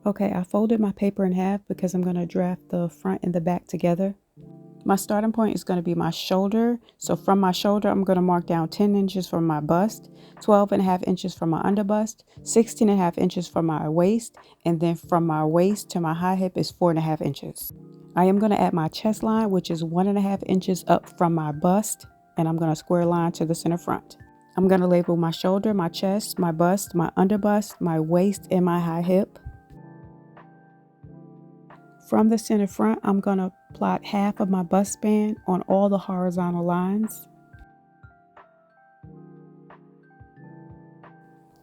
Okay, I folded my paper in half because I'm going to draft the front and the back together. My starting point is going to be my shoulder. So from my shoulder, I'm going to mark down 10 inches from my bust, 12.5 inches from my underbust, 16.5 inches from my waist, and then from my waist to my high hip is 4.5 inches. I am going to add my chest line, which is 1.5 inches up from my bust, and I'm going to square line to the center front. I'm going to label my shoulder, my chest, my bust, my underbust, my waist, and my high hip. From the center front, I'm going to plot half of my bust band on all the horizontal lines.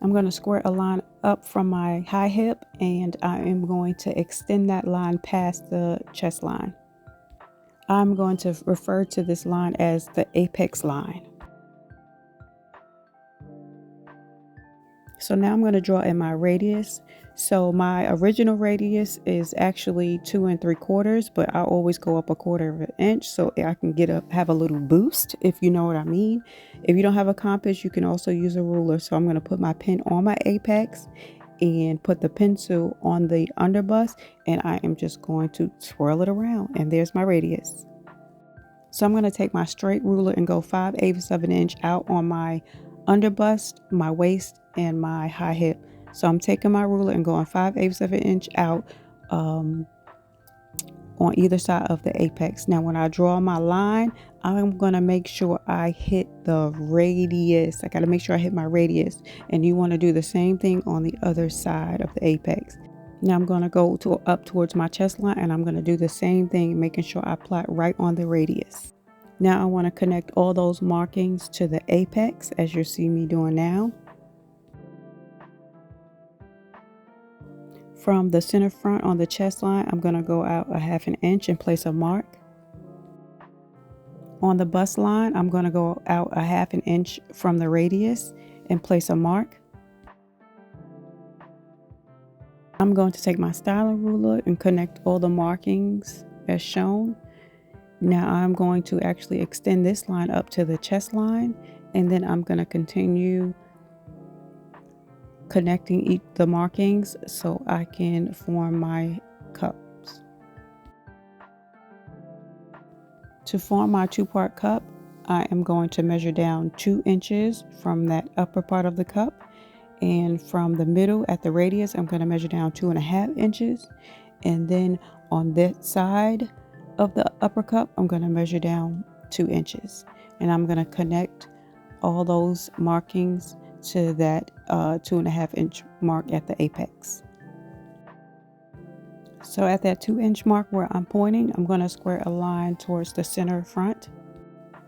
I'm going to square a line up from my high hip, and I am going to extend that line past the chest line. I'm going to refer to this line as the apex line. So now I'm going to draw in my radius. So my original radius is actually 2 3/4, but I always go up 1/4 inch so I can have a little boost, if you know what I mean. If you don't have a compass, you can also use a ruler. So I'm going to put my pen on my apex and put the pencil on the underbust, and I am just going to swirl it around, and there's my radius. So I'm going to take my straight ruler and go 5/8 of an inch out on my underbust, my waist, and my high hip. So I'm taking my ruler and going 5/8 of an inch out on either side of the apex. Now when I draw my line, I'm going to make sure I hit the radius. I got to make sure I hit my radius, and you want to do the same thing on the other side of the apex. Now I'm going to go up towards my chest line, and I'm going to do the same thing, making sure I plot right on the radius. Now I want to connect all those markings to the apex, as you see me doing now. From the center front on the chest line, I'm going to go out 1/2 inch and place a mark. On the bust line, I'm going to go out 1/2 inch from the radius and place a mark. I'm going to take my styling ruler and connect all the markings as shown. Now I'm going to actually extend this line up to the chest line, and then I'm going to continue connecting the markings so I can form my cups. To form my 2-part cup, I am going to measure down 2 inches from that upper part of the cup, and from the middle at the radius, I'm going to measure down 2.5 inches, and then on this side of the upper cup, I'm going to measure down 2 inches, and I'm going to connect all those markings to that 2.5 inch mark at the apex. So at that 2 inch mark where I'm pointing, I'm going to square a line towards the center front.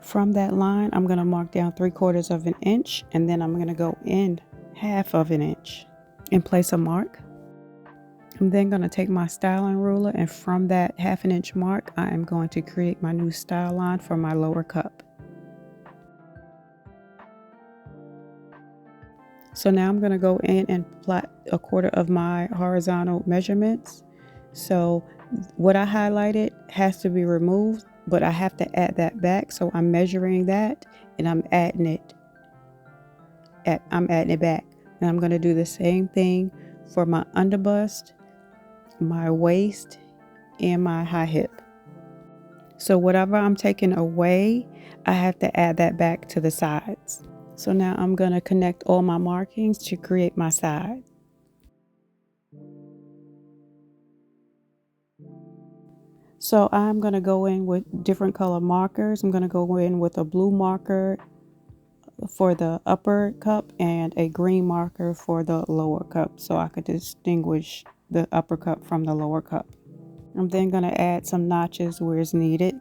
From that line, I'm going to mark down 3/4 of an inch, and then I'm going to go in 1/2 inch and place a mark. I'm then going to take my styling ruler, and from that 1/2 inch mark, I am going to create my new style line for my lower cup. So now I'm going to go in and plot 1/4 of my horizontal measurements. So what I highlighted has to be removed, but I have to add that back. So I'm measuring that, and I'm adding it back. And I'm going to do the same thing for my underbust, my waist, and my high hip. So whatever I'm taking away, I have to add that back to the sides. So now I'm going to connect all my markings to create my side. So I'm going to go in with different color markers. I'm going to go in with a blue marker for the upper cup and a green marker for the lower cup, so I could distinguish the upper cup from the lower cup. I'm then going to add some notches where it's needed.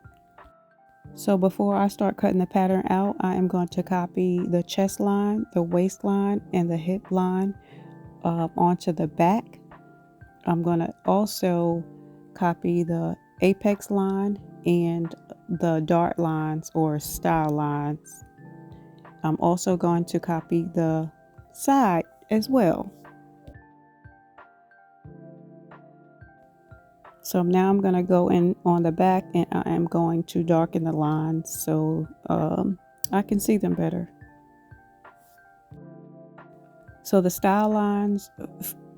So before I start cutting the pattern out, I am going to copy the chest line, the waistline, and the hip line onto the back. I'm going to also copy the apex line and the dart lines or style lines. I'm also going to copy the side as well. So now I'm going to go in on the back, and I am going to darken the lines so I can see them better. So the style lines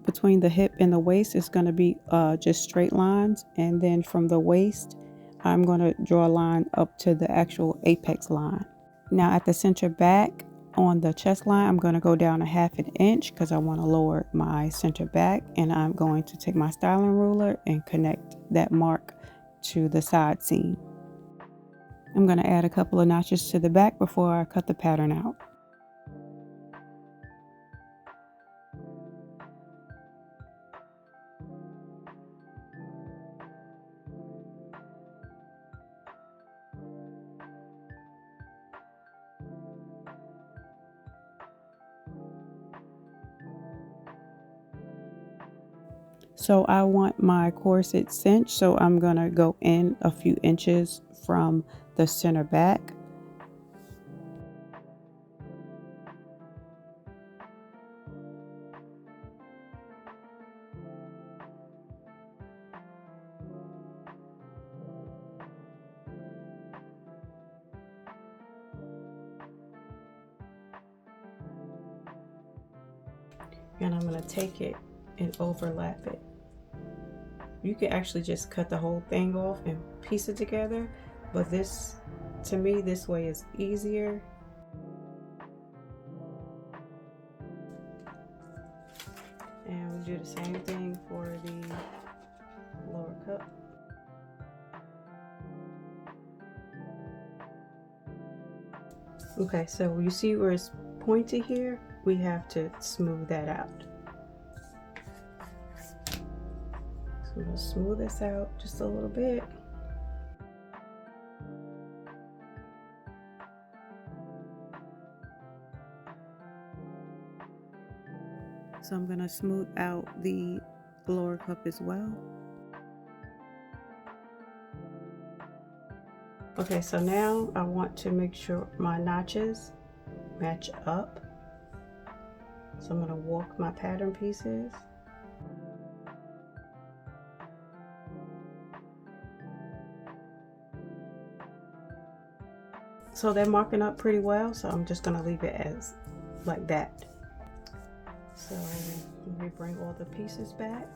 between the hip and the waist is going to be just straight lines, and then from the waist I'm going to draw a line up to the actual apex line. Now at the center back on the chest line, I'm going to go down a 1/2 inch because I want to lower my center back, and I'm going to take my styling ruler and connect that mark to the side seam. I'm going to add a couple of notches to the back before I cut the pattern out. So I want my corset cinched, so I'm going to go in a few inches from the center back. And I'm going to take it and overlap it. You can actually just cut the whole thing off and piece it together, but this, to me, this way is easier. And we do the same thing for the lower cup. Okay, so you see where it's pointy here? We have to smooth that out. So I'm going to smooth this out just a little bit. So I'm going to smooth out the lower cup as well. Okay, so now I want to make sure my notches match up. So I'm going to walk my pattern pieces. So they're marking up pretty well, so I'm just going to leave it as like that. So let me bring all the pieces back.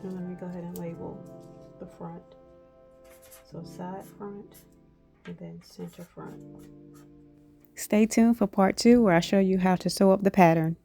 And let me go ahead and label the front. So side front and then center front. Stay tuned for part 2 where I show you how to sew up the pattern.